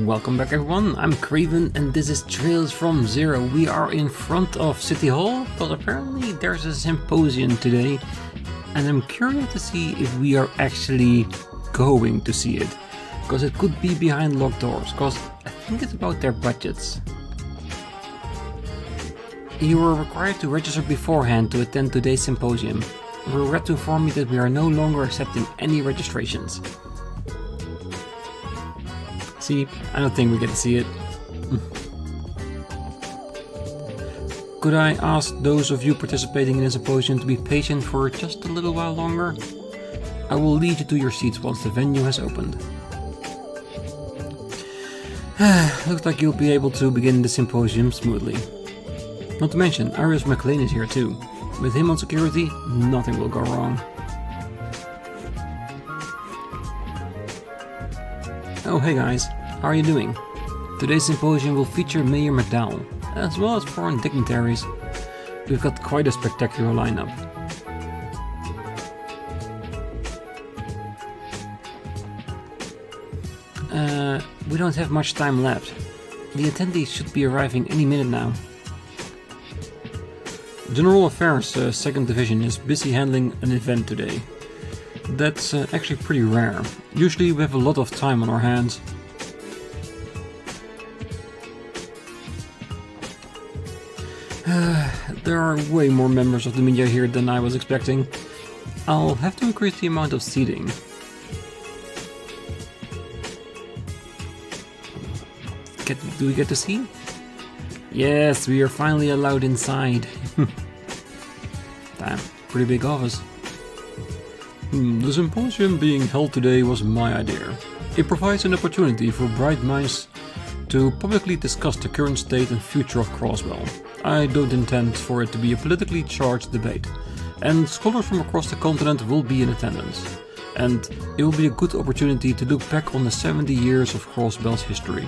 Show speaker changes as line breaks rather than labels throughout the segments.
Welcome back everyone, I'm Craven and this is Trails from Zero. We are in front of City Hall, but apparently there's a symposium today and I'm curious to see if we are actually going to see it. Because it could be behind locked doors, because I think it's about their budgets. You were required to register beforehand to attend today's symposium. We regret to inform you that we are no longer accepting any registrations. See, I don't think we get to see it. Could I ask those of you participating in the symposium to be patient for just a little while longer? I will lead you to your seats once the venue has opened. Looks like you'll be able to begin the symposium smoothly. Not to mention, Arius McLean is here too. With him on security, nothing will go wrong. Oh hey guys, how are you doing? Today's symposium will feature Mayor McDowell, as well as foreign dignitaries. We've got quite a spectacular lineup. We don't have much time left. The attendees should be arriving any minute now. General Affairs 2nd Division is busy handling an event today. That's actually pretty rare. Usually we have a lot of time on our hands. There are way more members of the media here than I was expecting. I'll have to increase the amount of seating. Do we get to see? Yes, we are finally allowed inside. Damn, pretty big office. The symposium being held today was my idea. It provides an opportunity for bright minds to publicly discuss the current state and future of Crossbell. I don't intend for it to be a politically charged debate, and scholars from across the continent will be in attendance. And it will be a good opportunity to look back on the 70 years of Crossbell's history.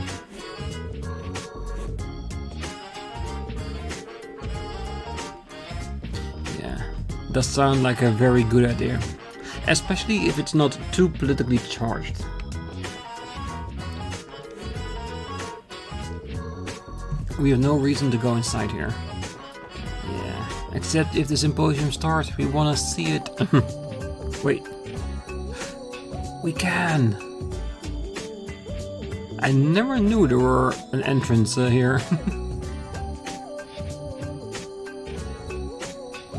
Does sound like a very good idea, especially if it's not too politically charged. We have no reason to go inside here. Yeah, except if the symposium starts, we want to see it. Wait. We can! I never knew there were an entrance here.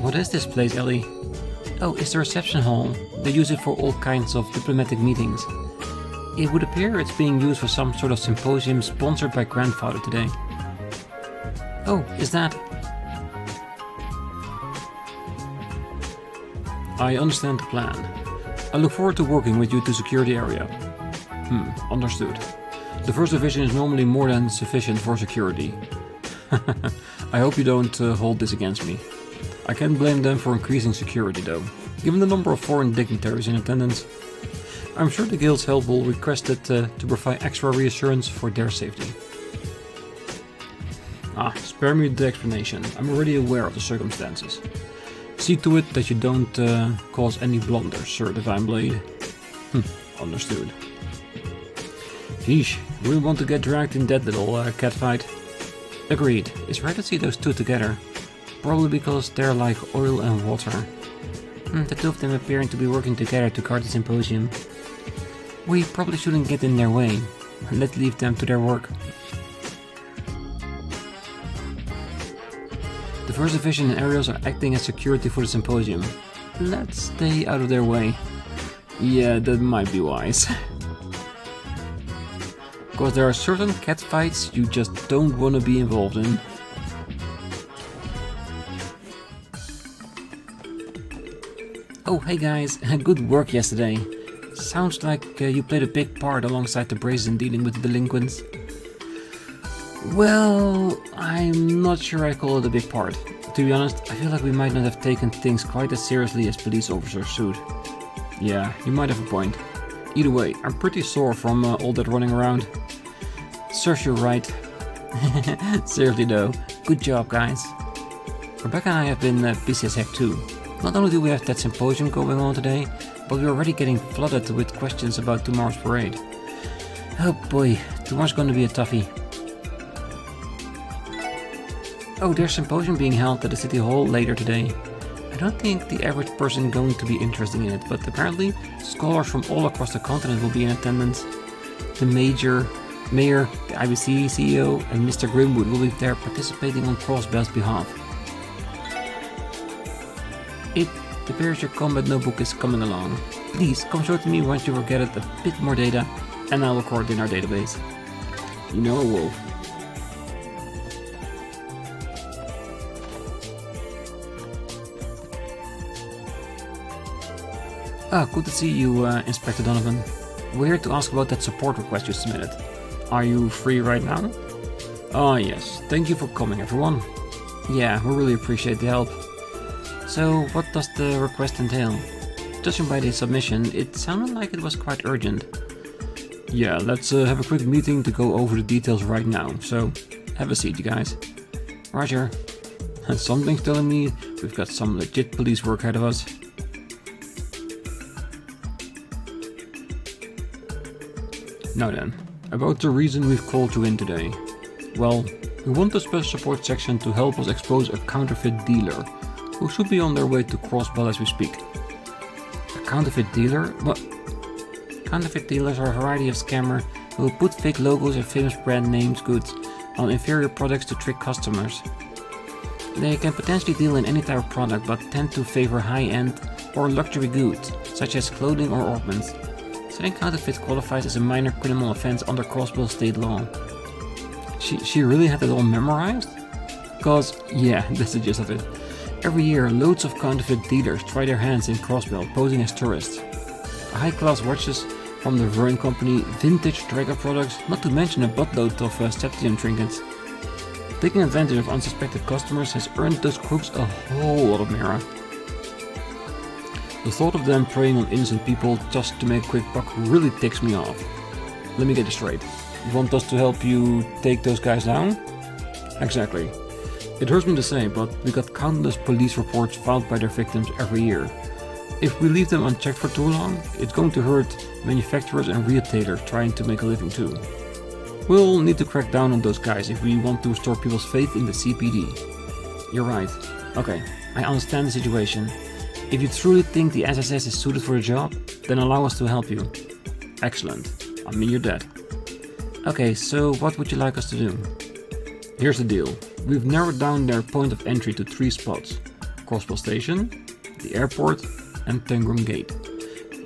What is this place, Ellie? Oh, it's the reception hall. They use it for all kinds of diplomatic meetings. It would appear it's being used for some sort of symposium sponsored by Grandfather today. Oh, is that? I understand the plan. I look forward to working with you to secure the area. Understood. The 1st Division is normally more than sufficient for security. I hope you don't hold this against me. I can't blame them for increasing security though, given the number of foreign dignitaries in attendance. I'm sure the Guild's help will request it to provide extra reassurance for their safety. Spare me the explanation, I'm already aware of the circumstances. See to it that you don't cause any blunders, Sir Divine Blade. Understood. Yeesh, we want to get dragged in that little catfight. Agreed, it's rare to see those two together. Probably because they're like oil and water. The two of them appearing to be working together to guard the symposium. We probably shouldn't get in their way. Let's leave them to their work. The 1st Division and areas are acting as security for the symposium. Let's stay out of their way. Yeah, that might be wise. Because there are certain catfights you just don't want to be involved in. Oh, hey guys, good work yesterday. Sounds like you played a big part alongside the Brazen dealing with the delinquents. Well, I'm not sure I call it a big part. To be honest, I feel like we might not have taken things quite as seriously as police officers should. Yeah, you might have a point. Either way, I'm pretty sore from all that running around. Serves you right. Seriously though, good job guys. Rebecca and I have been busy as heck too. Not only do we have that symposium going on today, but we're already getting flooded with questions about tomorrow's parade. Oh boy, Tomorrow's gonna be a toughie. Oh, there's a symposium being held at the City Hall later today. I don't think the average person is going to be interested in it, but apparently scholars from all across the continent will be in attendance. The mayor, the IBC CEO, and Mr. Grimwood will be there participating on Crossbell's behalf. It appears your combat notebook is coming along. Please come show it to me once you've gathered a bit more data, and I'll record it in our database. You know a wolf. Ah, good to see you, Inspector Donovan. We're here to ask about that support request you submitted. Are you free right now? Ah, yes. Thank you for coming, everyone. Yeah, we really appreciate the help. So, what does the request entail? Judging by the submission, it sounded like it was quite urgent. Yeah, let's have a quick meeting to go over the details right now. So, have a seat, you guys. Roger. Something's telling me we've got some legit police work ahead of us. Now then, about the reason we've called you in today. Well, we want the special support section to help us expose a counterfeit dealer, who should be on their way to Crossbell as we speak. A counterfeit dealer? What? Counterfeit dealers are a variety of scammers who will put fake logos and famous brand names goods on inferior products to trick customers. They can potentially deal in any type of product, but tend to favor high-end or luxury goods, such as clothing or ornaments. Selling counterfeit qualifies as a minor criminal offense under Crossbell state law. She really had it all memorized? Cause, yeah, that's the gist of it. Every year, loads of counterfeit dealers try their hands in Crossbell, posing as tourists. High-class watches from the Vern Company, vintage Dragon products, not to mention a buttload of Septium trinkets. Taking advantage of unsuspected customers has earned those crooks a whole lot of mirror. The thought of them preying on innocent people just to make a quick buck really ticks me off. Let me get this straight. You want us to help you take those guys down? Exactly. It hurts me to say, but we got countless police reports filed by their victims every year. If we leave them unchecked for too long, it's going to hurt manufacturers and retailers trying to make a living too. We'll need to crack down on those guys if we want to restore people's faith in the CPD. You're right. Okay, I understand the situation. If you truly think the SSS is suited for the job, then allow us to help you. Excellent. I mean, you're dead. Okay, so what would you like us to do? Here's the deal. We've narrowed down their point of entry to 3 spots. Crossbell Station, the airport, and Tangram Gate.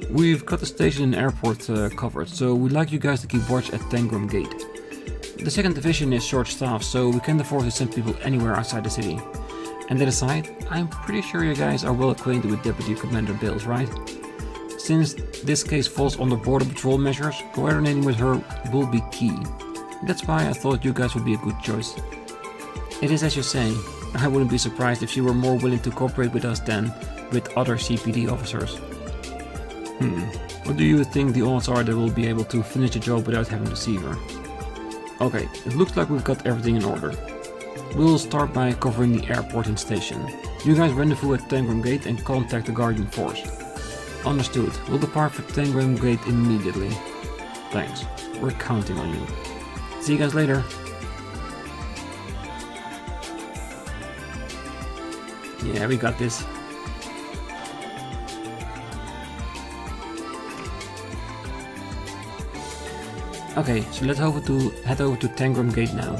We've got the station and airport covered, so we'd like you guys to keep watch at Tangram Gate. The 2nd Division is short-staffed, so we can't afford to send people anywhere outside the city. And that aside, I'm pretty sure you guys are well acquainted with Deputy Commander Bales, right? Since this case falls under border patrol measures, coordinating with her will be key. That's why I thought you guys would be a good choice. It is as you say, I wouldn't be surprised if she were more willing to cooperate with us than with other CPD officers. What do you think the odds are that we'll be able to finish the job without having to see her? Okay, it looks like we've got everything in order. We'll start by covering the airport and station. You guys rendezvous at Tangram Gate and contact the Guardian Force. Understood. We'll depart for Tangram Gate immediately. Thanks. We're counting on you. See you guys later. Yeah, we got this. Okay, so let's head over to Tangram Gate now.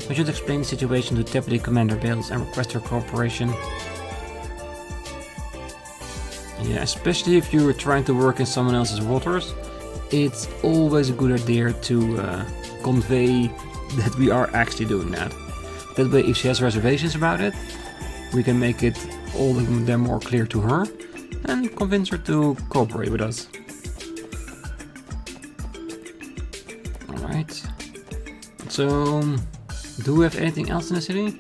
We should explain the situation to Deputy Commander Bales and request her cooperation. Yeah, especially if you're trying to work in someone else's waters, it's always a good idea to convey that we are actually doing that. That way, if she has reservations about it, we can make it all the more clear to her and convince her to cooperate with us. Alright. So, do we have anything else in the city?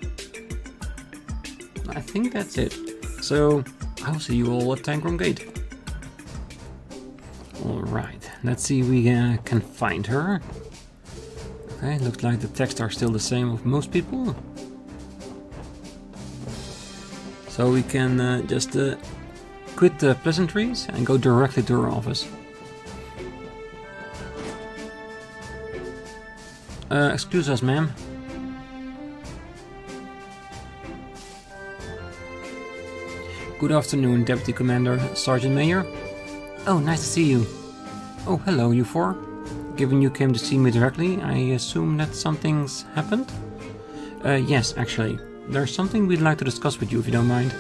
I think that's it. So, I'll see you all at Tangram Gate. Alright, let's see if we can find her. Okay, looks like the texts are still the same with most people. So we can just quit the pleasantries and go directly to her office. Excuse us, ma'am. Good afternoon, Deputy Commander, Sergeant Mayor. Oh, nice to see you. Oh, hello, you four. Given you came to see me directly, I assume that something's happened? Yes, actually. There's something we'd like to discuss with you, if you don't mind.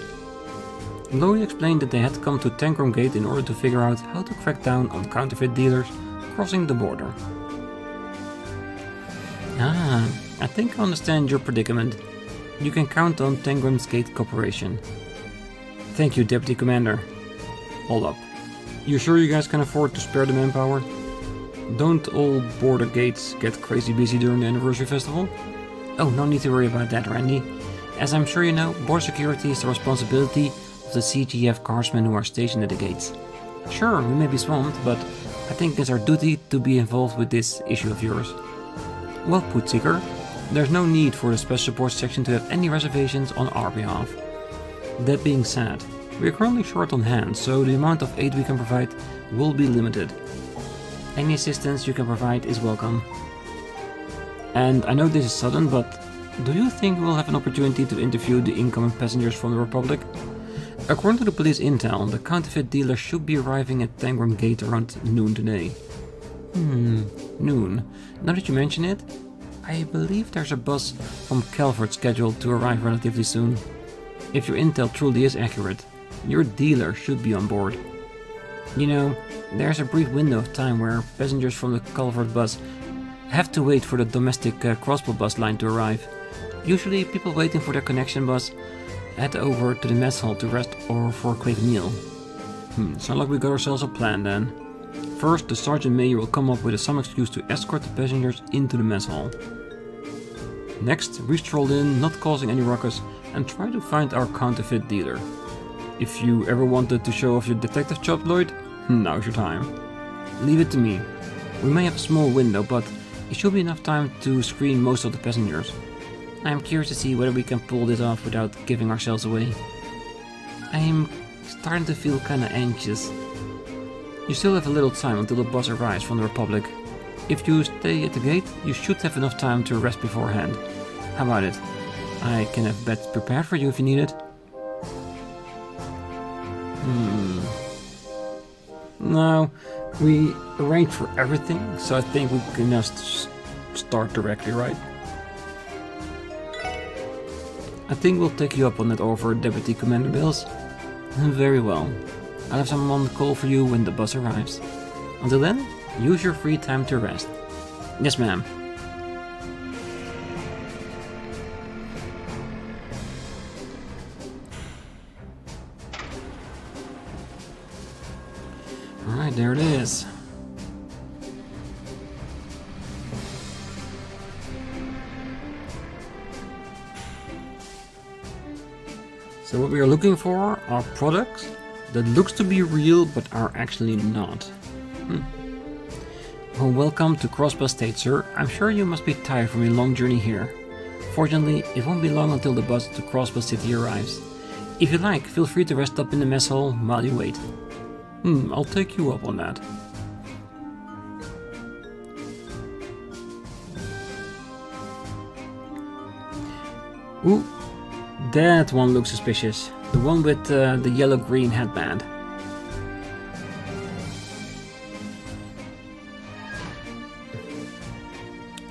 Lloyd explained that they had come to Tangram Gate in order to figure out how to crack down on counterfeit dealers crossing the border. Ah, I think I understand your predicament. You can count on Tangram's Gate Corporation. Thank you, Deputy Commander. Hold up. You sure you guys can afford to spare the manpower? Don't all border gates get crazy busy during the anniversary festival? Oh, no need to worry about that, Randy. As I'm sure you know, border security is the responsibility of the CGF guardsmen who are stationed at the gates. Sure, we may be swamped, but I think it's our duty to be involved with this issue of yours. Well put, Seeker. There's no need for the Special Support Section to have any reservations on our behalf. That being said, we are currently short on hand, so the amount of aid we can provide will be limited. Any assistance you can provide is welcome. And I know this is sudden, but do you think we'll have an opportunity to interview the incoming passengers from the Republic? According to the police intel, the counterfeit dealer should be arriving at Tangram Gate around noon today. Noon. Now that you mention it, I believe there's a bus from Calvert scheduled to arrive relatively soon. If your intel truly is accurate, your dealer should be on board. You know, there's a brief window of time where passengers from the Calvert bus have to wait for the domestic Crossbell bus line to arrive. Usually people waiting for their connection bus head over to the mess hall to rest or for a quick meal. Sounds like we got ourselves a plan then. First, the Sergeant Major will come up with some excuse to escort the passengers into the mess hall. Next, we stroll in, not causing any ruckus, and try to find our counterfeit dealer. If you ever wanted to show off your detective job, Lloyd, now's your time. Leave it to me. We may have a small window, but it should be enough time to screen most of the passengers. I am curious to see whether we can pull this off without giving ourselves away. I am starting to feel kinda anxious. You still have a little time until the bus arrives from the Republic. If you stay at the gate, you should have enough time to rest beforehand. How about it? I can have beds prepared for you if you need it. No, we arranged for everything, so I think we can just start directly, right? I think we'll take you up on that offer, Deputy Commander Bills. Very well. I'll have someone call for you when the bus arrives. Until then, use your free time to rest. Yes, ma'am. Alright, there it is. So what we are looking for are products that looks to be real but are actually not. Well, welcome to Crossbell State, sir. I'm sure you must be tired from your long journey here. Fortunately, it won't be long until the bus to Crossbell City arrives. If you like, feel free to rest up in the mess hall while you wait. I'll take you up on that. Ooh, that one looks suspicious. The one with the yellow-green headband.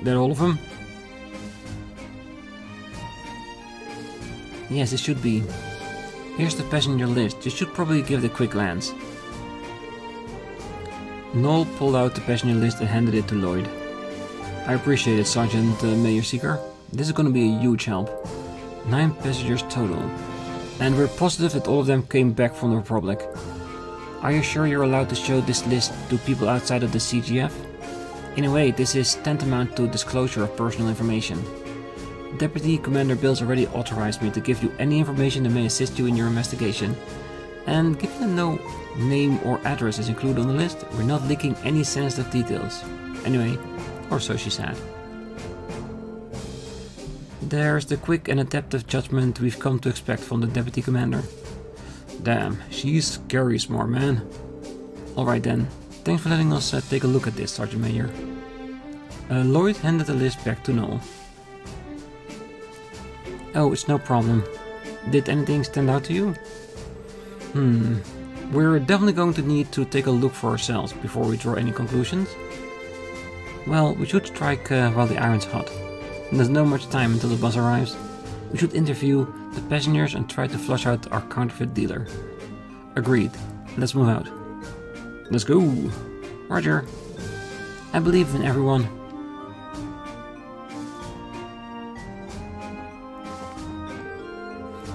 That all of them? Yes, it should be. Here's the passenger list. You should probably give it a quick glance. Noel pulled out the passenger list and handed it to Lloyd. I appreciate it, Sergeant Mayor Seeker. This is going to be a huge help. 9 passengers total. And we're positive that all of them came back from the Republic. Are you sure you're allowed to show this list to people outside of the CGF? In a way, this is tantamount to disclosure of personal information. Deputy Commander Bills already authorized me to give you any information that may assist you in your investigation. And given that no name or address is included on the list, we're not leaking any sensitive details. Anyway, or so she said. There's the quick and adaptive judgment we've come to expect from the Deputy Commander. Damn, she's scary smart, man. Alright then, thanks for letting us take a look at this, Sergeant Major. Lloyd handed the list back to Noel. Oh, it's no problem. Did anything stand out to you? We're definitely going to need to take a look for ourselves before we draw any conclusions. Well, we should strike while the iron's hot. And there's no much time until the bus arrives. We should interview the passengers and try to flush out our counterfeit dealer. Agreed. Let's move out. Let's go. Roger. I believe in everyone.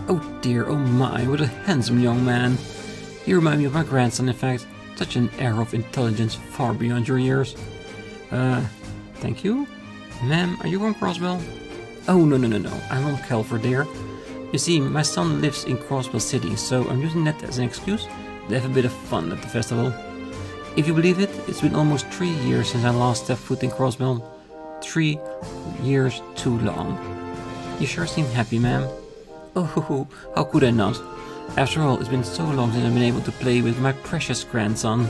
Oh dear, oh my, what a handsome young man. You remind me of my grandson, in fact. Such an air of intelligence far beyond your years. Thank you? Ma'am, are you from Crossbell? Oh, no. I'm from Kelford, dear. You see, my son lives in Crossbell City, so I'm using that as an excuse to have a bit of fun at the festival. If you believe it, it's been almost 3 years since I last stepped foot in Crossbell. 3 years too long. You sure seem happy, ma'am. Oh, how could I not? After all, it's been so long since I've been able to play with my precious grandson.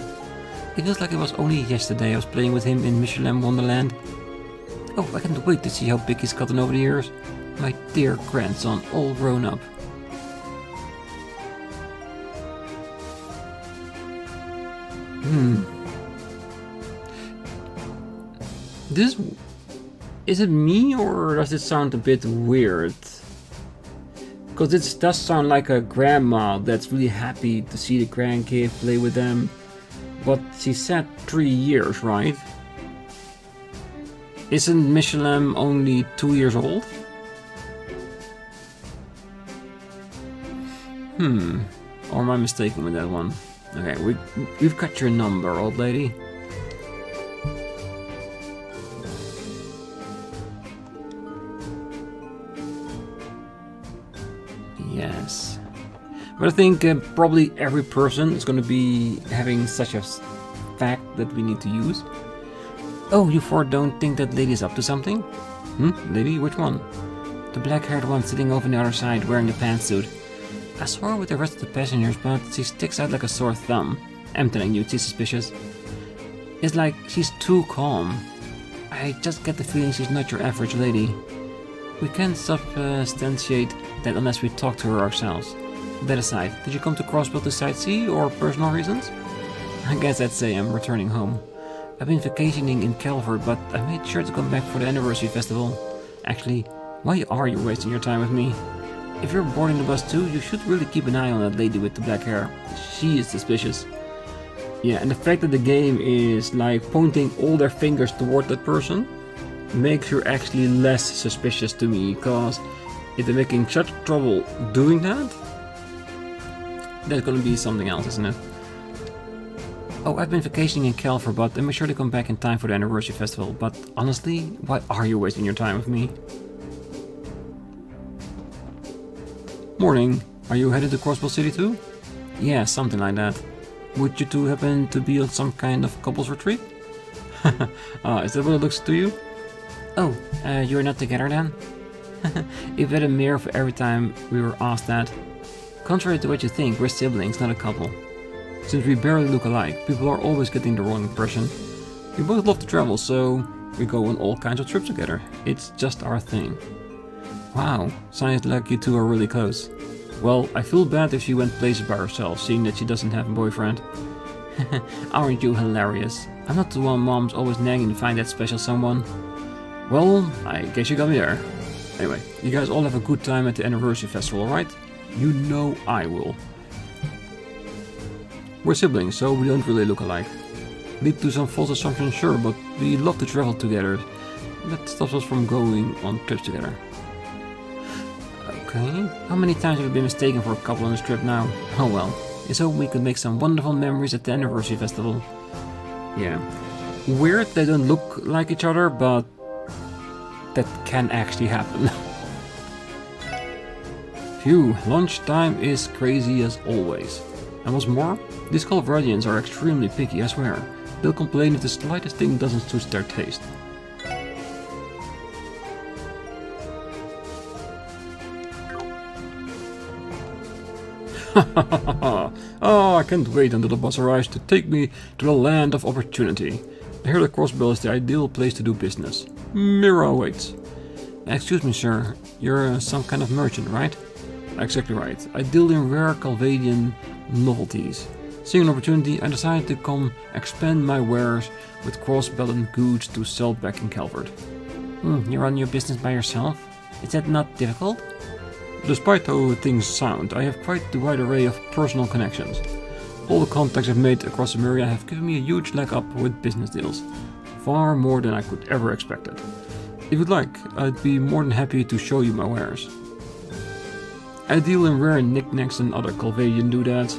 It feels like it was only yesterday I was playing with him in Michelin Wonderland. Oh, I can't wait to see how big he's gotten over the years. My dear grandson, all grown up. Is it me, or does it sound a bit weird? Because it does sound like a grandma that's really happy to see the grandkid, play with them. But she said 3 years, right? Isn't Michelin only 2 years old? Or am I mistaken with that one? Okay, we've got your number, old lady. Yes. But I think probably every person is going to be having such a fact that we need to use. Oh, you four don't think that lady's up to something? Lady? Which one? The black-haired one sitting over on the other side wearing the pantsuit. I saw her with the rest of the passengers, but she sticks out like a sore thumb. I'm telling you, she's suspicious. It's like she's too calm. I just get the feeling she's not your average lady. We can't substantiate that unless we talk to her ourselves. That aside, did you come to Crossbell to sightsee or personal reasons? I guess I'd say I'm returning home. I've been vacationing in Calvert, but I made sure to come back for the anniversary festival. Actually, why are you wasting your time with me? If you're boarding the bus too, you should really keep an eye on that lady with the black hair. She is suspicious. Yeah, and the fact that the game is like pointing all their fingers toward that person makes you actually less suspicious to me, because if they're making such trouble doing that, that's gonna be something else, isn't it? Oh, I've been vacationing in Calvert, but I made sure to come back in time for the anniversary festival. But honestly, why are you wasting your time with me? Morning. Are you headed to Crossbell City too? Yeah, something like that. Would you two happen to be on some kind of couples retreat? Is that what it looks to you? Oh, you're not together then? You've had a mirror for every time we were asked that. Contrary to what you think, we're siblings, not a couple. Since we barely look alike, people are always getting the wrong impression. We both love to travel, so we go on all kinds of trips together. It's just our thing. Wow, sounds like you two are really close. Well, I feel bad if she went places by herself, seeing that she doesn't have a boyfriend. Aren't you hilarious? I'm not the one Mom's always nagging to find that special someone. Well, I guess you got me there. Anyway, you guys all have a good time at the anniversary festival, right? You know I will. We're siblings, so we don't really look alike. Lead to some false assumptions, sure, but we love to travel together. That stops us from going on trips together. Okay, how many times have we been mistaken for a couple on this trip now? Oh well, let's hope we could make some wonderful memories at the anniversary festival. Yeah, weird they don't look like each other, but that can actually happen. Phew, lunchtime is crazy as always. And what's more, these Calvarians are extremely picky, I swear. They'll complain if the slightest thing doesn't suit their taste. Oh, I can't wait until the bus arrives to take me to the land of opportunity. I hear that Crossbell is the ideal place to do business. Mirror awaits. Excuse me, sir. You're some kind of merchant, right? Exactly right. I deal in rare Calvadian novelties. Seeing an opportunity, I decided to come expand my wares with Crossbell and goods to sell back in Calvert. You run your business by yourself? Is that not difficult? Despite how things sound, I have quite the wide array of personal connections. All the contacts I've made across the area have given me a huge leg up with business deals. Far more than I could ever expected. If you'd like, I'd be more than happy to show you my wares. I deal in rare knickknacks and other Calvadian doodads.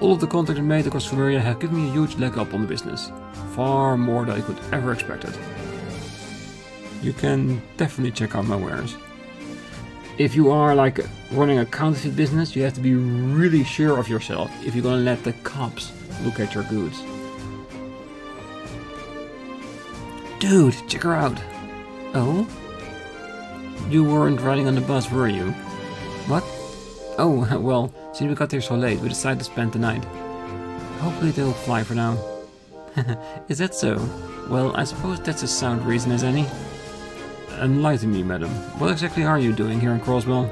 All of the contacts I've made across the area have given me a huge leg up on the business. Far more than I could ever expected. You can definitely check out my wares. If you are like running a counterfeit business, you have to be really sure of yourself if you're gonna let the cops look at your goods. Dude, check her out. Oh? You weren't riding on the bus, were you? What? Oh, well, since we got here so late, we decided to spend the night. Hopefully they'll fly for now. Is that so? Well, I suppose that's a sound reason as any. Enlighten me, madam. What exactly are you doing here in Crossbell?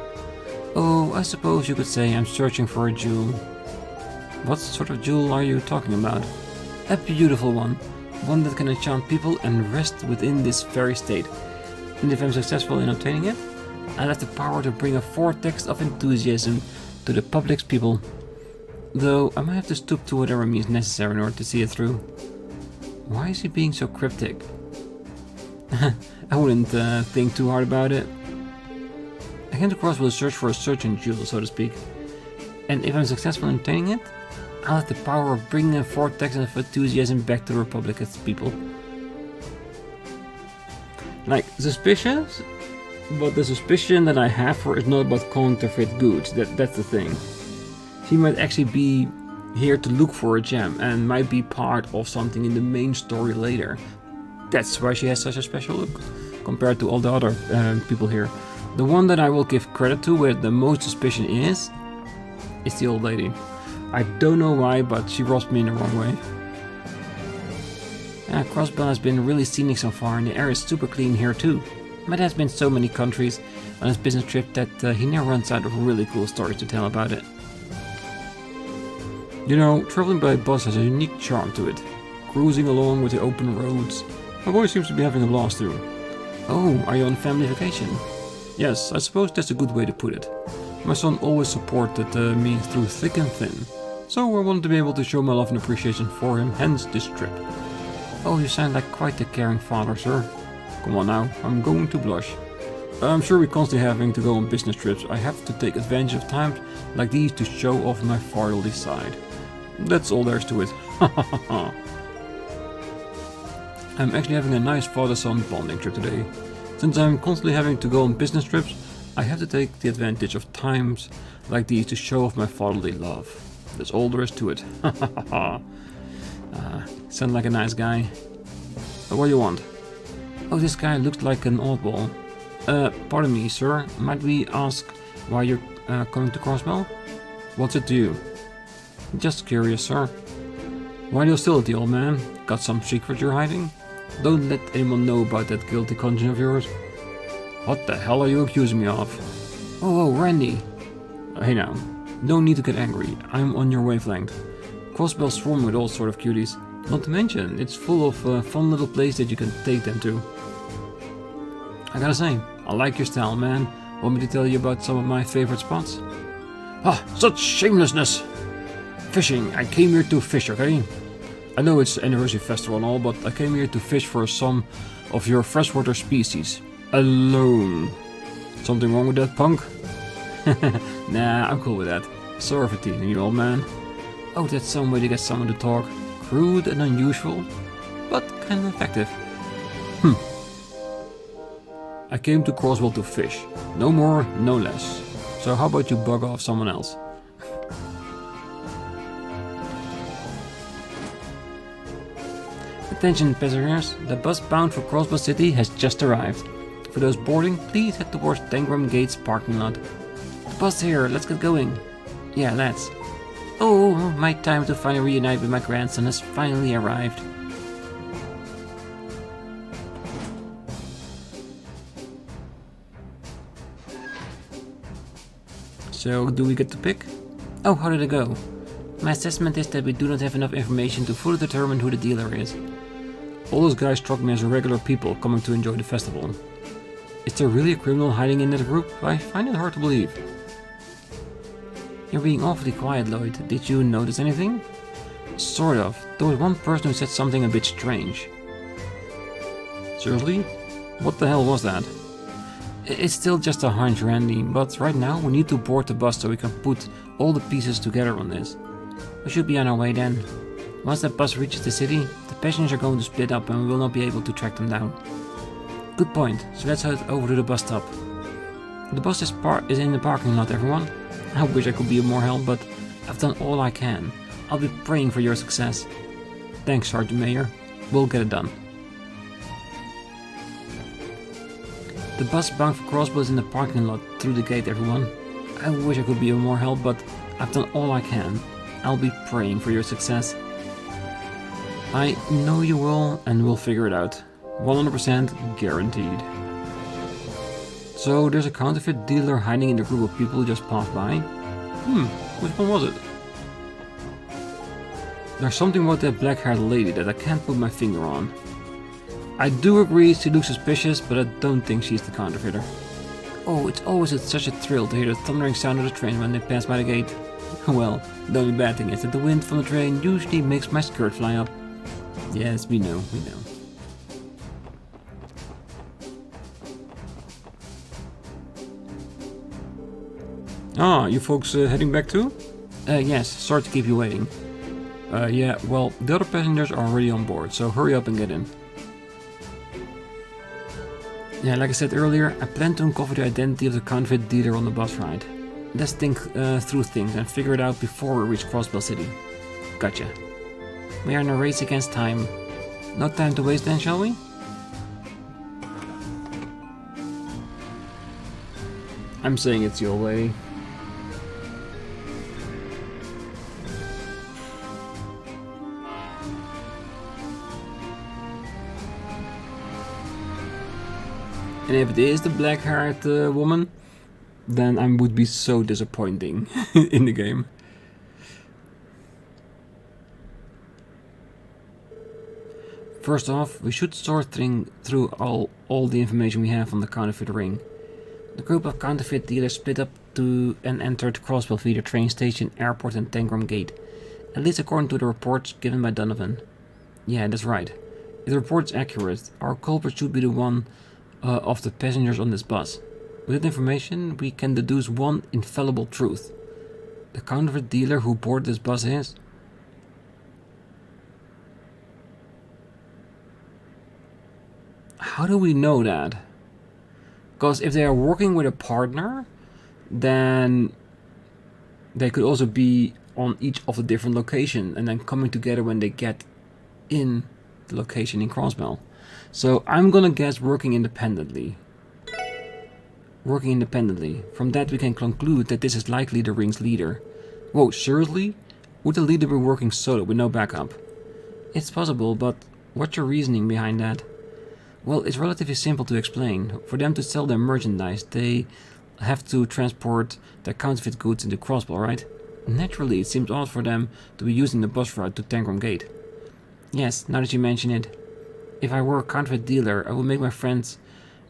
Oh, I suppose you could say I'm searching for a jewel. What sort of jewel are you talking about? A beautiful one. One that can enchant people and rest within this very state. And if I'm successful in obtaining it, I'll have the power to bring a vortex of enthusiasm to the public's people. Though I might have to stoop to whatever means necessary in order to see it through. Why is he being so cryptic? I wouldn't think too hard about it. I came to Crossbell to search for a certain jewel, so to speak. And if I'm successful in obtaining it, I'll have the power of bringing a vortex of enthusiasm back to the Republic's people. Like, suspicious? But the suspicion that I have for is not about counterfeit goods, that's the thing. She might actually be here to look for a gem and might be part of something in the main story later. That's why she has such a special look compared to all the other people here. The one that I will give credit to where the most suspicion is the old lady. I don't know why, but she rubs me in the wrong way. Crossbell has been really scenic so far and the air is super clean here too. My dad's been so many countries on his business trip that he never runs out of really cool stories to tell about it. You know, traveling by bus has a unique charm to it. Cruising along with the open roads. My boy seems to be having a blast too. Oh, are you on family vacation? Yes, I suppose that's a good way to put it. My son always supported me through thick and thin. So I wanted to be able to show my love and appreciation for him, hence this trip. Oh, you sound like quite a caring father, sir. Come on now, I'm going to blush. I'm sure we're constantly having to go on business trips. I have to take advantage of times like these to show off my fatherly side. That's all there is to it. I'm actually having a nice father-son bonding trip today. Since I'm constantly having to go on business trips, I have to take the advantage of times like these to show off my fatherly love. That's all there is to it. Sound like a nice guy. What do you want? Oh, this guy looks like an oddball. Pardon me, sir. Might we ask why you're coming to Crossbell? What's it to you? Just curious, sir. Why the hostility, old man? Got some secret you're hiding? Don't let anyone know about that guilty conscience of yours. What the hell are you accusing me of? Oh, Randy. Hey now, no need to get angry. I'm on your wavelength. Crossbell's swarming with all sort of cuties. Not to mention, it's full of a fun little place that you can take them to. I gotta say, I like your style, man. Want me to tell you about some of my favorite spots? Ah, such shamelessness! Fishing. I came here to fish, okay? I know it's anniversary festival and all, but I came here to fish for some of your freshwater species. Alone. Something wrong with that, punk? Nah, I'm cool with that. Sorry for teasing you, old man. Oh, that's some way to get someone to talk. Crude and unusual, but kind of effective. I came to Crossbell to fish. No more, no less. So how about you bug off someone else? Attention passengers, the bus bound for Crossbell City has just arrived. For those boarding, please head towards Tangram Gates parking lot. The bus here, let's get going. Yeah, let's. Oh, my time to finally reunite with my grandson has finally arrived. So, do we get to pick? Oh, how did it go? My assessment is that we do not have enough information to fully determine who the dealer is. All those guys struck me as regular people coming to enjoy the festival. Is there really a criminal hiding in that group? I find it hard to believe. You're being awfully quiet, Lloyd. Did you notice anything? Sort of. There was one person who said something a bit strange. Seriously? What the hell was that? It's still just a hunch, Randy, but right now we need to board the bus so we can put all the pieces together on this. We should be on our way then. Once that bus reaches the city, the passengers are going to split up and we will not be able to track them down. Good point, so let's head over to the bus stop. The bus is in the parking lot, everyone. I wish I could be of more help, but I've done all I can. I'll be praying for your success. Thanks, Sergeant Mayor. We'll get it done. The bus bound for Crossbell is in the parking lot through the gate, everyone. I wish I could be of more help, but I've done all I can. I'll be praying for your success. I know you will, and we'll figure it out. 100% guaranteed. So there's a counterfeit dealer hiding in the group of people who just passed by. Which one was it? There's something about that black-haired lady that I can't put my finger on. I do agree she looks suspicious, but I don't think she's the counterfeiter. Oh, it's always such a thrill to hear the thundering sound of the train when they pass by the gate. Well, the only bad thing is that the wind from the train usually makes my skirt fly up. Yes, we know. Ah, you folks heading back too? Yes, sorry to keep you waiting. Yeah, well, the other passengers are already on board, so hurry up and get in. Yeah, like I said earlier, I plan to uncover the identity of the counterfeit dealer on the bus ride. Let's think through things and figure it out before we reach Crossbell City. Gotcha. We are in a race against time. No time to waste then, shall we? I'm saying it's your way. And if it is the black-haired woman, then I would be so disappointing in the game. First off, we should sort through all the information we have on the counterfeit ring. The group of counterfeit dealers split up to and entered Crossbell via the train station, airport and Tangram Gate. At least according to the reports given by Donovan. Yeah, that's right. If the report is accurate, our culprit should be the one of the passengers on this bus. With that information, we can deduce one infallible truth. The counterfeit dealer who boarded this bus is... How do we know that? Because if they are working with a partner, then they could also be on each of the different locations and then coming together when they get in the location in Crossbell. So I'm gonna guess working independently. From that we can conclude that this is likely the ring's leader. Whoa, seriously? Would the leader be working solo with no backup? It's possible, but what's your reasoning behind that? Well, it's relatively simple to explain. For them to sell their merchandise, they have to transport their counterfeit goods into Crossbell, right? Naturally, it seems odd for them to be using the bus route to Tangram Gate. Yes, now that you mention it. If I were a counterfeit dealer, I would make my friends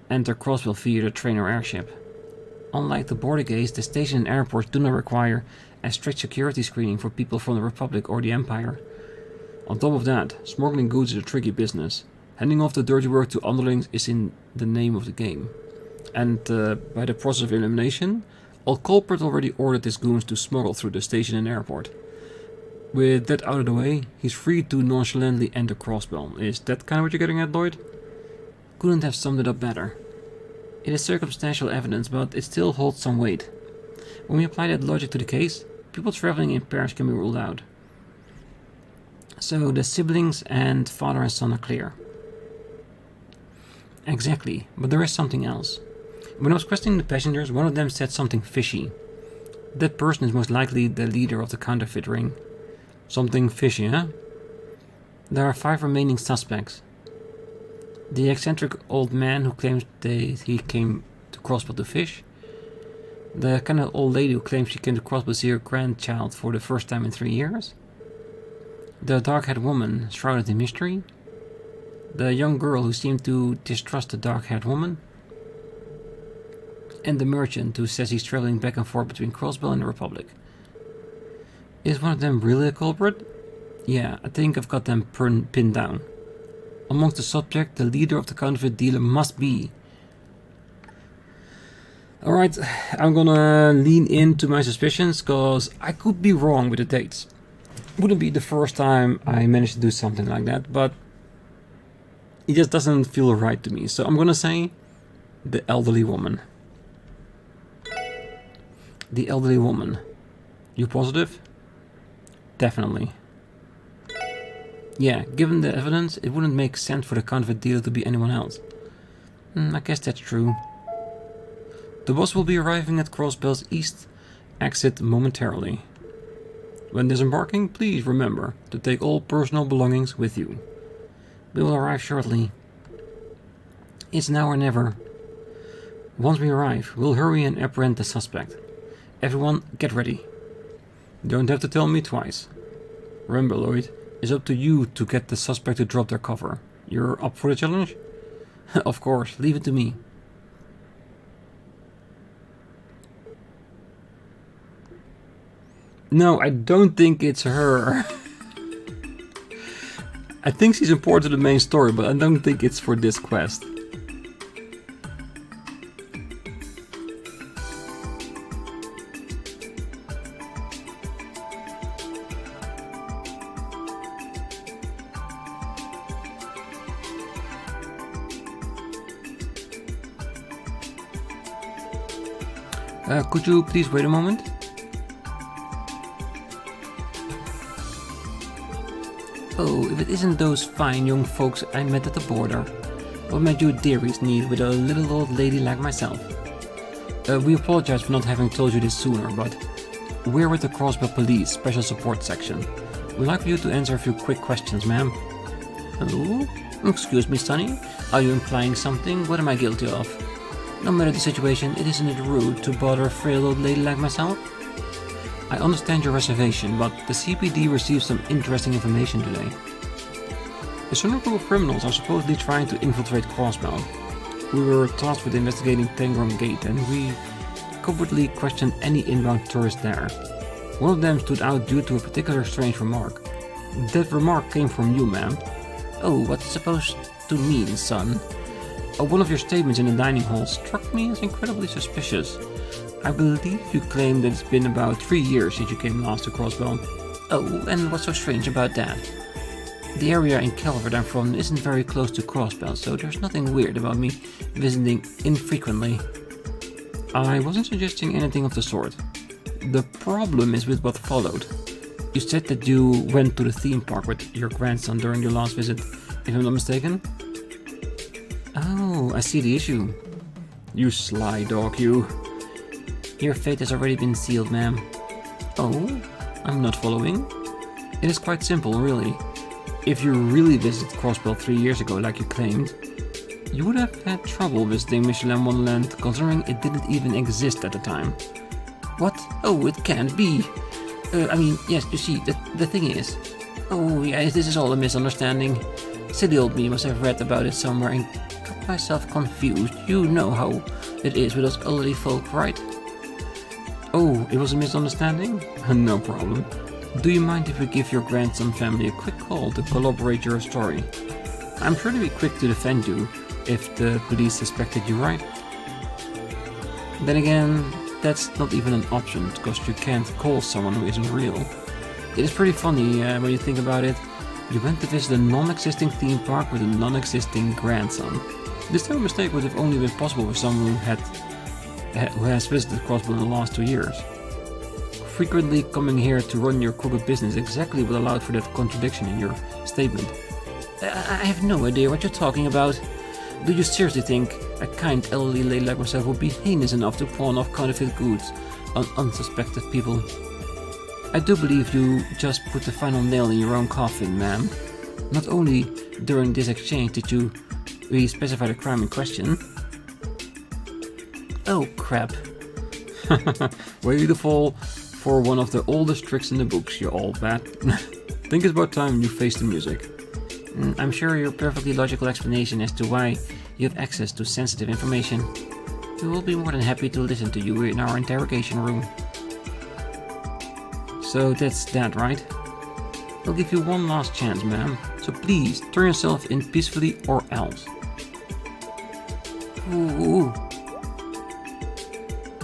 enter Crossbell via the train or airship. Unlike the border gates, the station and airports do not require a strict security screening for people from the Republic or the Empire. On top of that, smuggling goods is a tricky business. Handing off the dirty work to underlings is in the name of the game. And by the process of elimination, all culprit already ordered his goons to smuggle through the station and airport. With that out of the way, he's free to nonchalantly enter Crossbell. Is that kind of what you're getting at, Lloyd? Couldn't have summed it up better. It is circumstantial evidence, but it still holds some weight. When we apply that logic to the case, people traveling in pairs can be ruled out. So the siblings and father and son are clear. Exactly, but there is something else. When I was questioning the passengers, one of them said something fishy. That person is most likely the leader of the counterfeit ring. Something fishy, huh? There are 5 remaining suspects. The eccentric old man who claims that he came to Crossbell to fish. The kind of old lady who claims she came to Crossbell to see her grandchild for the first time in 3 years? The dark-haired woman shrouded in mystery? The young girl who seemed to distrust the dark-haired woman? And the merchant who says he's traveling back and forth between Crossbell and the Republic. Is one of them really a culprit? Yeah, I think I've got them pinned down. Amongst the subject, the leader of the counterfeit dealer must be. Alright, I'm gonna lean into my suspicions, cause I could be wrong with the dates. Wouldn't be the first time I managed to do something like that, but it just doesn't feel right to me. So I'm gonna say the elderly woman. The elderly woman. You positive? Definitely. Yeah, given the evidence, it wouldn't make sense for the counterfeit dealer to be anyone else. I guess that's true. The boss will be arriving at Crossbell's east exit momentarily. When disembarking, please remember to take all personal belongings with you. We will arrive shortly. It's now or never. Once we arrive, we'll hurry and apprehend the suspect. Everyone, get ready. Don't have to tell me twice. Remember, Lloyd, it's up to you to get the suspect to drop their cover. You're up for the challenge? Of course, leave it to me. No, I don't think it's her. I think she's important to the main story, but I don't think it's for this quest. Could you please wait a moment? Oh, if it isn't those fine young folks I met at the border, what might your dearies need with a little old lady like myself? We apologize for not having told you this sooner, but we're with the Crossbell Police Special Support Section. We'd like for you to answer a few quick questions, ma'am. Hello? Excuse me, Sonny. Are you implying something? What am I guilty of? No matter the situation, isn't it rude to bother a frail old lady like myself? I understand your reservation, but the CPD received some interesting information today. A certain group of criminals are supposedly trying to infiltrate Crossbell. We were tasked with investigating Tangram Gate, and we covertly questioned any inbound tourist there. One of them stood out due to a particular strange remark. That remark came from you, ma'am. Oh, what's it supposed to mean, son? One of your statements in the dining hall struck me as incredibly suspicious. I believe you claimed that it's been about 3 years since you came last to Crossbell. Oh, and what's so strange about that? The area in Calvert I'm from isn't very close to Crossbell, so there's nothing weird about me visiting infrequently. I wasn't suggesting anything of the sort. The problem is with what followed. You said that you went to the theme park with your grandson during your last visit, if I'm not mistaken? Oh, I see the issue. You sly dog, you. Your fate has already been sealed, ma'am. Oh, I'm not following. It is quite simple, really. If you really visited Crossbell 3 years ago, like you claimed, you would have had trouble visiting Michelin Wonderland, considering it didn't even exist at the time. What? Oh, it can't be. Yes, you see, the thing is... Oh, yeah, this is all a misunderstanding. Silly old me must have read about it somewhere and got myself confused. You know how it is with us elderly folk, right? Oh, it was a misunderstanding? No problem. Do you mind if we give your grandson family a quick call to corroborate your story? I'm sure to be quick to defend you if the police suspected you, right? Then again, that's not even an option, because you can't call someone who isn't real. It is pretty funny when you think about it. You went to visit a non-existing theme park with a non-existing grandson. This type of mistake would have only been possible for someone who has visited Crossbell in the last 2 years. Frequently coming here to run your crooked business exactly what allowed for that contradiction in your statement. I have no idea what you're talking about. Do you seriously think a kind elderly lady like myself would be heinous enough to pawn off counterfeit goods on unsuspected people? I do believe you just put the final nail in your own coffin, ma'am. Not only during this exchange did you really specify the crime in question. Oh crap. Way to fall for one of the oldest tricks in the books, you old bat. Think it's about time you face the music.
I'm sure your perfectly logical explanation as to why you have access to sensitive information. We will be more than happy to listen to you in our interrogation room.
So that's that, right? I'll give you one last chance, ma'am. So please, turn yourself in peacefully or else.
Ooh.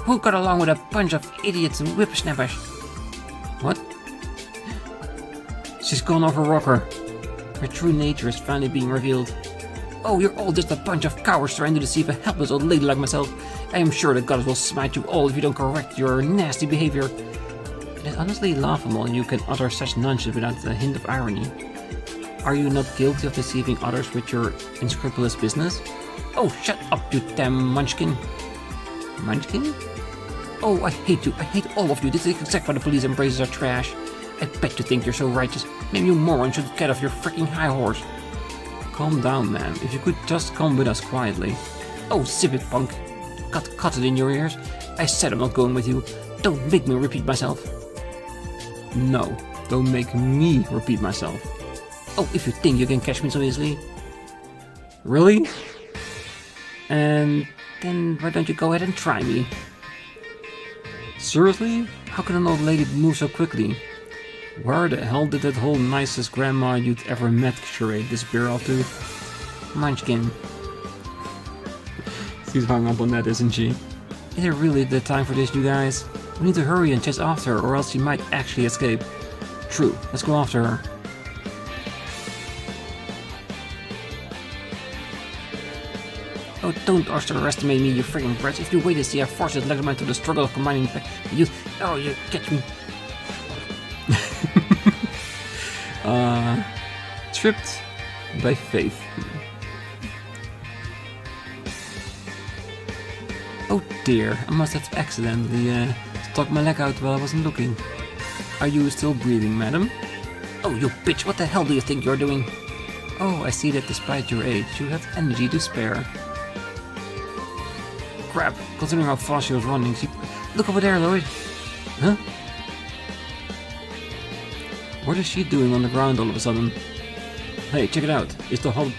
Who got along with a bunch of idiots and whippersnappers?
What? She's gone off her rocker.
Her true nature is finally being revealed. Oh, you're all just a bunch of cowards trying to deceive a helpless old lady like myself. I am sure the gods will smite you all if you don't correct your nasty behavior. It is honestly laughable you can utter such nonsense without a hint of irony. Are you not guilty of deceiving others with your unscrupulous business? Oh, shut up, you damn munchkin. Munchkin? Oh, I hate you. I hate all of you. This is exactly why the police embraces are trash. I bet you think you're so righteous. Maybe you morons should get off your freaking high horse.
Calm down, ma'am. If you could just come with us quietly.
Oh, zip it, punk. Cut it in your ears. I said I'm not going with you. Don't make me repeat myself.
No, don't make me repeat myself.
Oh, if you think you can catch me so easily.
Really?
And then why don't you go ahead and try me?
Seriously? How can an old lady move so quickly? Where the hell did that whole nicest grandma you'd ever met charade disappear off to?
Munchkin.
She's hung up on that, isn't she?
Is it really the time for this, you guys? We need to hurry and chase after her, or else she might actually escape.
True, let's go after her.
Oh, don't underestimate me, you freaking brats. If you wait to see how forces led me to the struggle of combining you... Oh, you catch me.
Tripped by faith. Oh dear, I must have accidentally stuck my leg out while I wasn't looking. Are you still breathing, madam?
Oh, you bitch, what the hell do you think you're doing?
Oh, I see that despite your age, you have energy to spare. Crap, considering how fast she was running, she...
Look over there, Lloyd.
Huh? What is she doing on the ground all of a sudden? Hey, check it out. Is the hot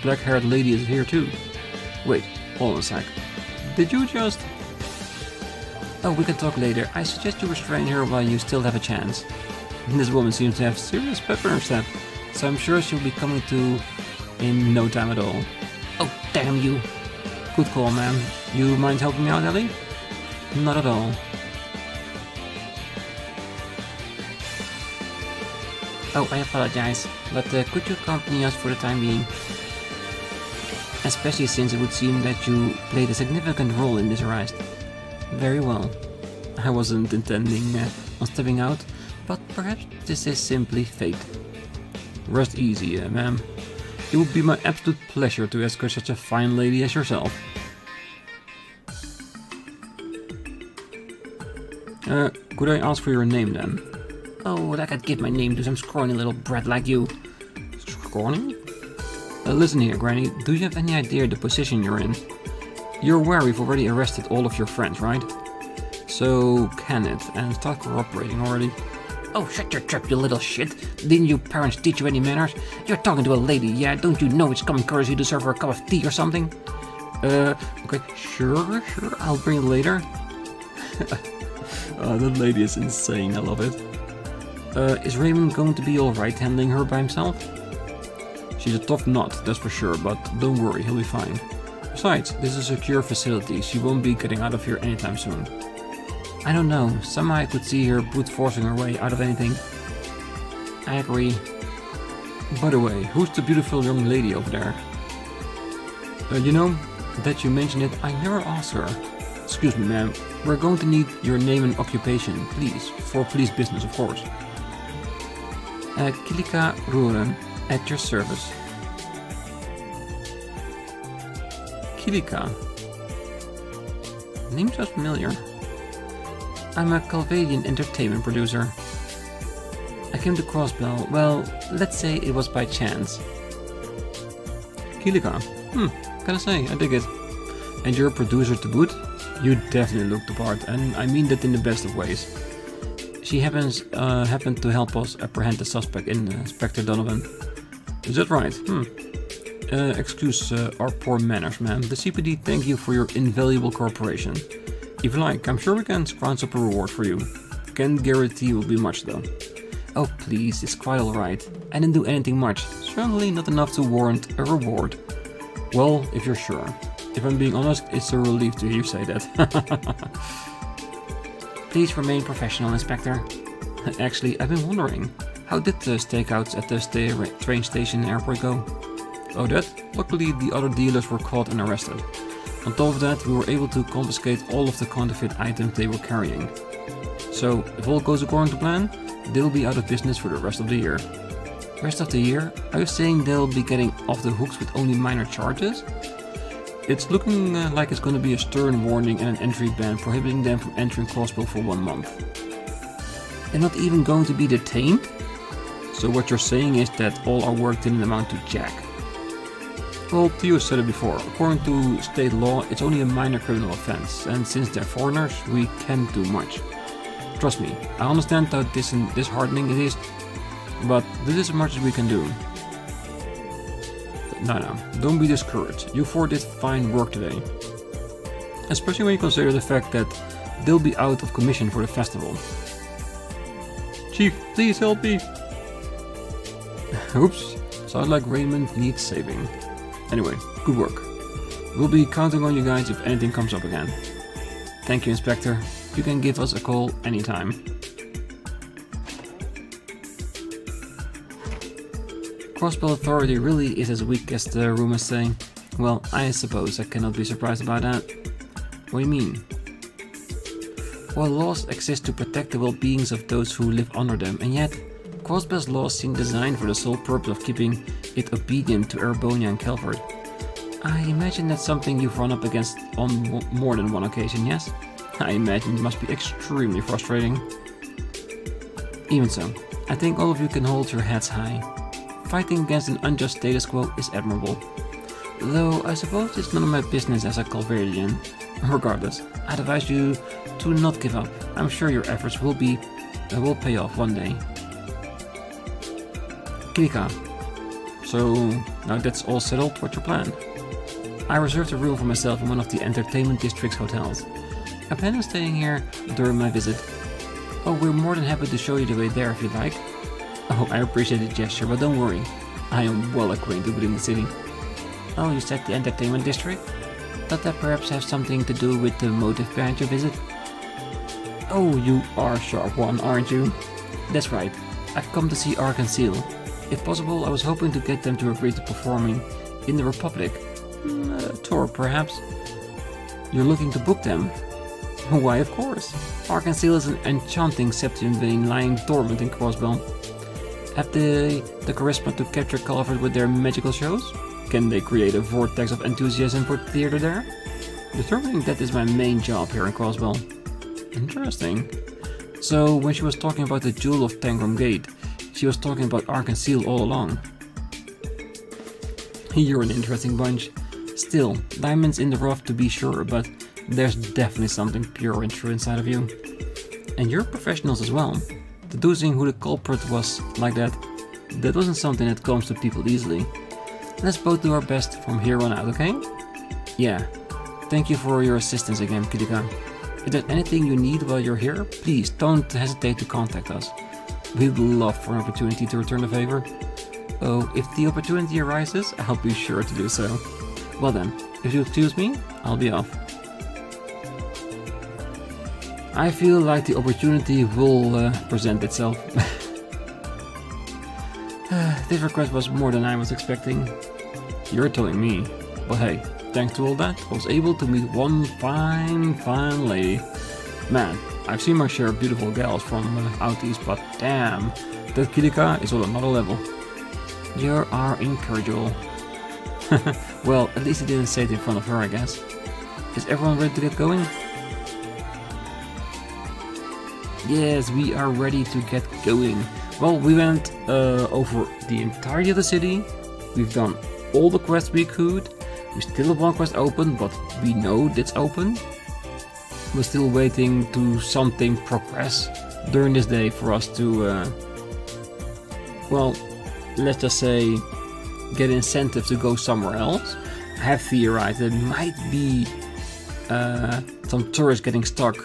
black-haired lady is here too? Wait, hold on a sec. Did you just... Oh, we can talk later. I suggest you restrain her while you still have a chance. This woman seems to have serious pepper in her step, so I'm sure she'll be coming to in no time at all.
Oh, damn you.
Good call, ma'am. You mind helping me out, Ellie? Not at all.
Oh, I apologize, but could you accompany us for the time being? Especially since it would seem that you played a significant role in this arrest.
Very well. I wasn't intending on stepping out, but perhaps this is simply fate. Rest easy, ma'am. It would be my absolute pleasure to escort such a fine lady as yourself. Could I ask for your name then?
Oh, I could give my name to some scrawny little brat like you.
Scrawny? Listen here, Granny, do you have any idea the position you're in? You're aware we've already arrested all of your friends, right? So, can it, and start cooperating already.
Oh, shut your trap, you little shit. Didn't your parents teach you any manners? You're talking to a lady, yeah? Don't you know it's common courtesy to serve her a cup of tea or something?
Okay, sure, I'll bring it later. That lady is insane, I love it. Is Raymond going to be alright handling her by himself? She's a tough nut, that's for sure, but don't worry, he'll be fine. Besides, this is a secure facility, she won't be getting out of here anytime soon. I don't know, somehow I could see her brute forcing her way out of anything. I agree. By the way, who's the beautiful young lady over there? You know, that you mentioned it, I never asked her. Excuse me, ma'am, we're going to need your name and occupation, please, for police business, of course. Kilika Roeren, at your service. Kilika. Name sounds familiar. I'm a Calvadian entertainment producer. I came to Crossbell, well, let's say it was by chance. Kilika. Gotta say, I dig it. And you're a producer to boot? You definitely look the part, and I mean that in the best of ways. She happened to help us apprehend the suspect in Inspector Donovan. Is that right? Excuse our poor manners, ma'am. The CPD thank you for your invaluable cooperation. If you like, I'm sure we can scrounge up a reward for you. Can't guarantee it will be much though. Oh please, it's quite alright. I didn't do anything much. Certainly not enough to warrant a reward. Well, if you're sure. If I'm being honest, it's a relief to hear you say that.
Please remain professional, Inspector.
Actually, I've been wondering, how did the stakeouts at the train station and airport go? Oh that? Luckily the other dealers were caught and arrested. On top of that, we were able to confiscate all of the counterfeit items they were carrying. So, if all goes according to plan, they'll be out of business for the rest of the year.
Rest of the year? Are you saying they'll be getting off the hooks with only minor charges?
It's looking like it's going to be a stern warning and an entry ban prohibiting them from entering Crossbell for 1 month.
They're not even going to be detained?
So what you're saying is that all our work didn't amount to jack. Well, Theo said it before, according to state law it's only a minor criminal offense, and since they're foreigners we can't do much. Trust me, I understand how disheartening it is, but this is as much as we can do. No, don't be discouraged. You four did fine work today. Especially when you consider the fact that they'll be out of commission for the festival. Chief, please help me. Oops, sounds like Raymond needs saving. Anyway, good work. We'll be counting on you guys if anything comes up again. Thank you, Inspector. You can give us a call anytime.
Crossbell Authority really is as weak as the rumors say. Well, I suppose I cannot be surprised about that.
What do you mean?
Well, laws exist to protect the well-beings of those who live under them, and yet Crossbell's laws seem designed for the sole purpose of keeping it obedient to Erebonia and Calvert. I imagine that's something you've run up against on more than one occasion, yes? I imagine it must be extremely frustrating. Even so, I think all of you can hold your heads high. Fighting against an unjust status quo is admirable. Though I suppose it's none of my business as a Calverian. Regardless, I'd advise you to not give up. I'm sure your efforts will pay off one day.
Kirika. So, now that's all settled, what's your plan?
I reserved a room for myself in one of the Entertainment District's hotels. I plan on staying here during my visit. Oh, we're more than happy to show you the way there if you'd like. Oh, I appreciate the gesture, but don't worry. I am well acquainted within the city. Oh, you said the Entertainment District? Thought that perhaps have something to do with the motive behind your visit?
Oh, you are a sharp one, aren't you?
That's right. I've come to see Arkansas. If possible, I was hoping to get them to agree to performing in the Republic.
A tour, perhaps?
You're looking to book them?
Why, of course.
Arkansas is an enchanting Septian vein lying dormant in Crossbell. Have they the charisma to capture Calvert with their magical shows? Can they create a vortex of enthusiasm for theater there? Determining that is my main job here in Crossbell.
Interesting.
So, when she was talking about the Jewel of Tangram Gate, she was talking about Arkansas all along.
You're an interesting bunch.
Still, diamonds in the rough to be sure, but there's definitely something pure and true inside of you.
And you're professionals as well. Deducing who the culprit was like that wasn't something that comes to people easily. Let's both do our best from here on out, okay?
Yeah. Thank you for your assistance again, Kirika. If there's anything you need while you're here, please don't hesitate to contact us. We'd love for an opportunity to return the favor. Oh, if the opportunity arises, I'll be sure to do so. Well then, if you choose me, I'll be off.
I feel like the opportunity will present itself.
This request was more than I was expecting.
You're telling me. But hey, thanks to all that, I was able to meet one fine lady. Man, I've seen my share of beautiful gals from out east, but damn, that Kirika is on another level.
You are incorrigible. Well, at least I didn't say it in front of her, I guess. Is everyone ready to get going?
Yes, we are ready to get going. Well, we went over the entirety of the city. We've done all the quests we could.
We still have one quest open, but we know it's open. We're still waiting to something progress during this day for us to, well, let's just say, get incentive to go somewhere else. I have theorized that it might be some tourists getting stuck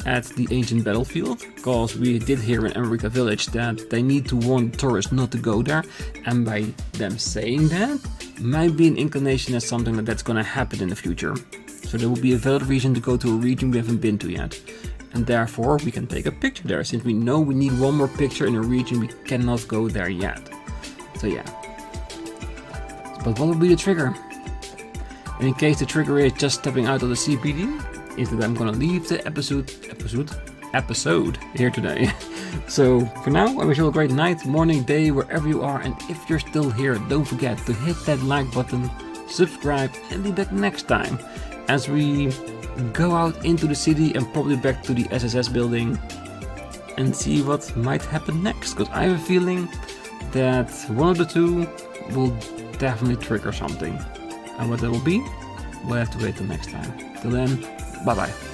at the ancient battlefield, because we did hear in America Village that they need to warn tourists not to go there, and by them saying that, might be an inclination as something that's gonna happen in the future. So there will be a valid reason to go to a region we haven't been to yet, and therefore we can take a picture there, since we know we need one more picture in a region we cannot go there yet. So yeah. But what will be the trigger? And in case the trigger is just stepping out of the CPD, is that I'm gonna leave the episode here today. So for now, I wish you a great night, morning, day, wherever you are, and if you're still here, don't forget to hit that like button, subscribe, and be back next time as we go out into the city and probably back to the SSS building and see what might happen next, because I have a feeling that one of the two will definitely trigger something. And what that will be, we'll have to wait till next time. Till then, bye bye.